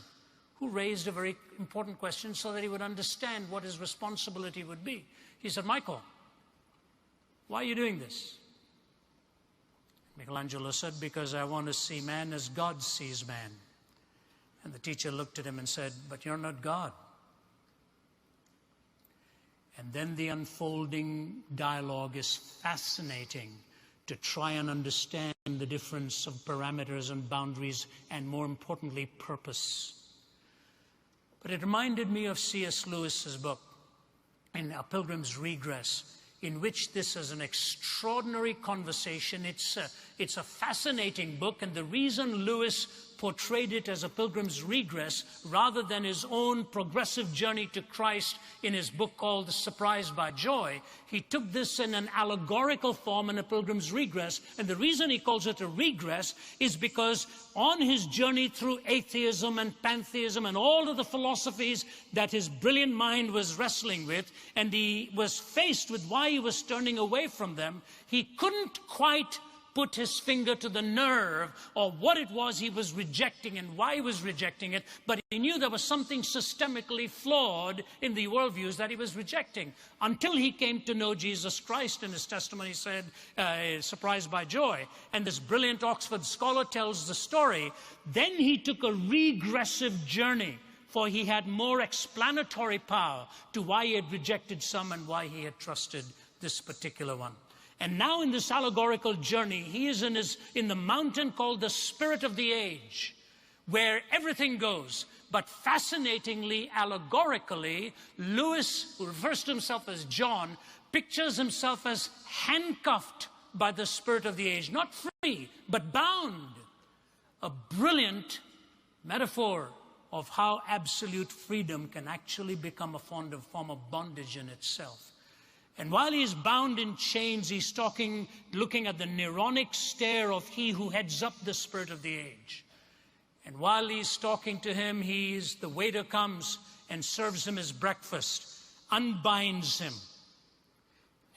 Speaker 1: who raised a very important question so that he would understand what his responsibility would be. He said, Michael, why are you doing this? Michelangelo said, because I want to see man as God sees man. And the teacher looked at him and said, but you're not God. And then the unfolding dialogue is fascinating to try and understand the difference of parameters and boundaries and, more importantly, purpose. But it reminded me of C.S. Lewis's book, in A Pilgrim's Regress, in which this is an extraordinary conversation. It's a fascinating book, and the reason Lewis portrayed it as a pilgrim's regress rather than his own progressive journey to Christ in his book called Surprised by Joy, he took this in an allegorical form in A Pilgrim's Regress. And the reason he calls it a regress is because on his journey through atheism and pantheism and all of the philosophies that his brilliant mind was wrestling with, and he was faced with why he was turning away from them, he couldn't quite put his finger to the nerve or what it was he was rejecting and why he was rejecting it, but he knew there was something systemically flawed in the worldviews that he was rejecting, until he came to know Jesus Christ. In his testimony said, surprised by joy. And this brilliant Oxford scholar tells the story. Then he took a regressive journey, for he had more explanatory power to why he had rejected some and why he had trusted this particular one. And now in this allegorical journey, he is in the mountain called the Spirit of the Age, where everything goes. But fascinatingly, allegorically, Lewis, who refers to himself as John, pictures himself as handcuffed by the Spirit of the Age. Not free, but bound. A brilliant metaphor of how absolute freedom can actually become a form of bondage in itself. And while he's bound in chains, he's looking at the Neronic stare of he who heads up the spirit of the age. And while he's talking to him, the waiter comes and serves him his breakfast, unbinds him.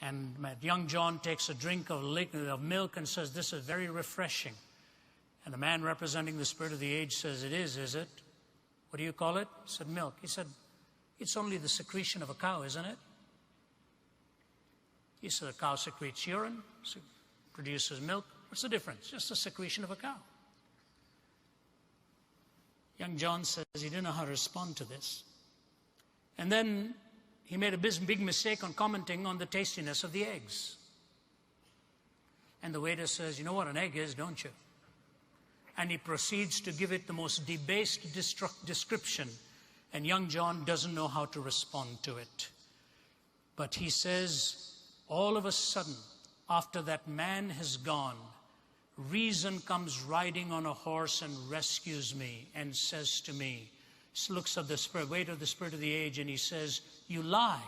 Speaker 1: And young John takes a drink of milk and says, "This is very refreshing." And the man representing the spirit of the age says, "It is it? What do you call it?" He said, "Milk." He said, "It's only the secretion of a cow, isn't it?" He said, "A cow secretes urine, produces milk. What's the difference? Just the secretion of a cow." Young John says he didn't know how to respond to this. And then he made a big mistake on commenting on the tastiness of the eggs. And the waiter says, "You know what an egg is, don't you?" And he proceeds to give it the most debased description. And young John doesn't know how to respond to it. But he says, all of a sudden, after that man has gone, reason comes riding on a horse and rescues me and says to me, looks at the weight of the spirit of the age, and he says, "You lie,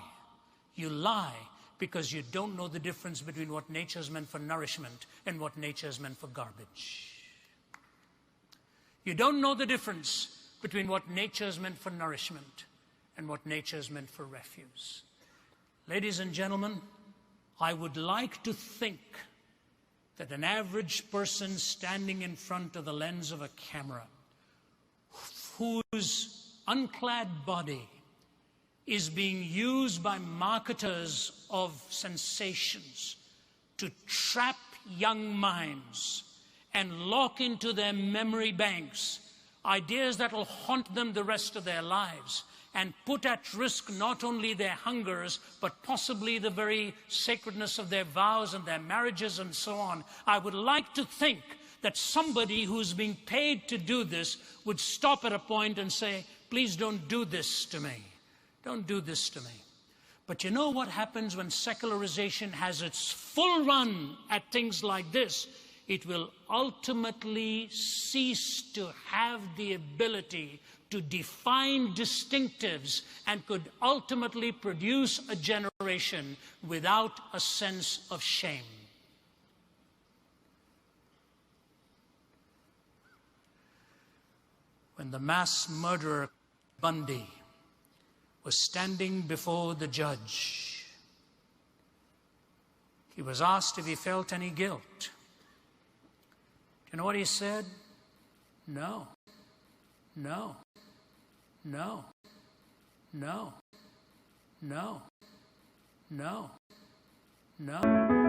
Speaker 1: because you don't know the difference between what nature is meant for nourishment and what nature is meant for garbage. You don't know the difference between what nature is meant for nourishment and what nature is meant for refuse." Ladies and gentlemen, I would like to think that an average person standing in front of the lens of a camera, whose unclad body is being used by marketers of sensations to trap young minds and lock into their memory banks ideas that will haunt them the rest of their lives, and put at risk not only their hungers, but possibly the very sacredness of their vows and their marriages and so on. I would like to think that somebody who's being paid to do this would stop at a point and say, "Please don't do this to me. Don't do this to me." But you know what happens when secularization has its full run at things like this? It will ultimately cease to have the ability to define distinctives, and could ultimately produce a generation without a sense of shame. When the mass murderer Bundy was standing before the judge, he was asked if he felt any guilt. Do you know what he said? No. No. No. No. No. No. No.